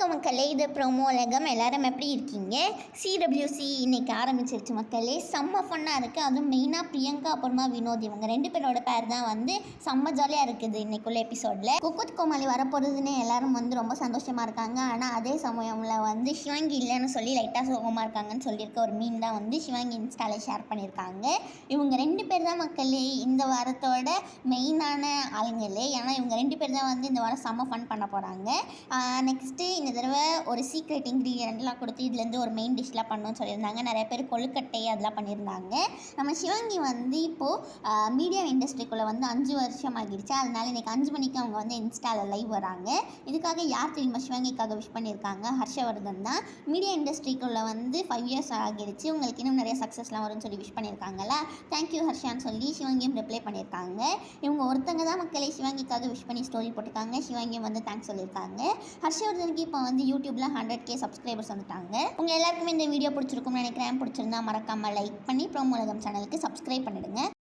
வணக்கம் மக்களே, இது ப்ரோமோ உலகம். எல்லாரும் எப்படி இருக்கீங்க? சிடபிள்யூசி இன்னைக்கு ஆரம்பிச்சிருச்சு மக்களே. செம்ம ஃபன்னாக இருக்குது. அதுவும் மெயினாக பிரியங்கா அப்புறமா வினோத் இவங்க 2 பேரோட பேர் தான் செம்ம ஜாலியாக இருக்குது இன்னைக்குள்ள எபிசோடில். குக்குத் கோமாளி வரப்போகிறதுன்னு எல்லாரும் ரொம்ப சந்தோஷமாக இருக்காங்க. ஆனால் அதே சமயமில் சிவாங்கி இல்லைன்னு சொல்லி லைட்டாக சோகமாக இருக்காங்கன்னு சொல்லியிருக்க ஒரு மீன் தான் சிவாங்கி இன்ஸ்டாவில் ஷேர் பண்ணியிருக்காங்க. இவங்க 2 பேர் தான் மக்களே இந்த வாரத்தோட மெயினான ஆளுங்களே. ஏன்னா இவங்க 2 பேர் தான் இந்த வாரம் செம்ம ஃபன் பண்ண போகிறாங்க. நெக்ஸ்ட்டு இந்த தடவை ஒரு சீக்ரெட் இன்க்ரீடியன்ட்லாம் கொடுத்து இதுலேருந்து ஒரு மெயின் டிஷ்லாம் பண்ணணும்னு சொல்லியிருந்தாங்க. நிறைய பேர் கொழுக்கட்டை அதெல்லாம் பண்ணியிருந்தாங்க. நம்ம சிவாங்கி இப்போது மீடியா இண்டஸ்ட்ரிக்குள்ளே 5 வருஷம் ஆகிடுச்சு. அதனால இன்றைக்கி 5 மணிக்கு அவங்க இன்ஸ்டாவில் லைவ் வராங்க. இதுக்காக யார் தெரியுமா சிவாங்கிக்காக விஷ் பண்ணியிருக்காங்க? ஹர்ஷவர்தன் தான். மீடியா இண்டஸ்ட்ரிக்குள்ளே 5 இயர்ஸ் ஆகிடுச்சு, உங்களுக்கு இன்னும் நிறைய சக்ஸஸ்லாம் வரும்னு சொல்லி விஷ் பண்ணியிருக்காங்களா. தேங்க்யூ ஹர்ஷான்னு சொல்லி சிவாங்கியும் ரிப்ளை பண்ணியிருக்காங்க. இவங்க ஒருத்தங்க தான் மக்களே சிவாங்கிக்காக விஷ் பண்ணி ஸ்டோரி போட்டிருக்காங்க. சிவாங்கியும் தேங்க்ஸ் சொல்லியிருக்காங்க. ஹர்ஷவர்தனுக்கு இப்போ யூடியூப்ல 100K சப்ஸ்கிரைபர்ஸ் வந்துட்டாங்க. உங்கள் எல்லாருக்குமே இந்த வீடியோ பிடிச்சிருக்கும்னு நினைக்கிறேன். பிடிச்சிருந்தா மறக்காமல் லைக் பண்ணி ப்ரோமோ உலகம் சேனலுக்கு சப்ஸ்கிரைப் பண்ணிடுங்க.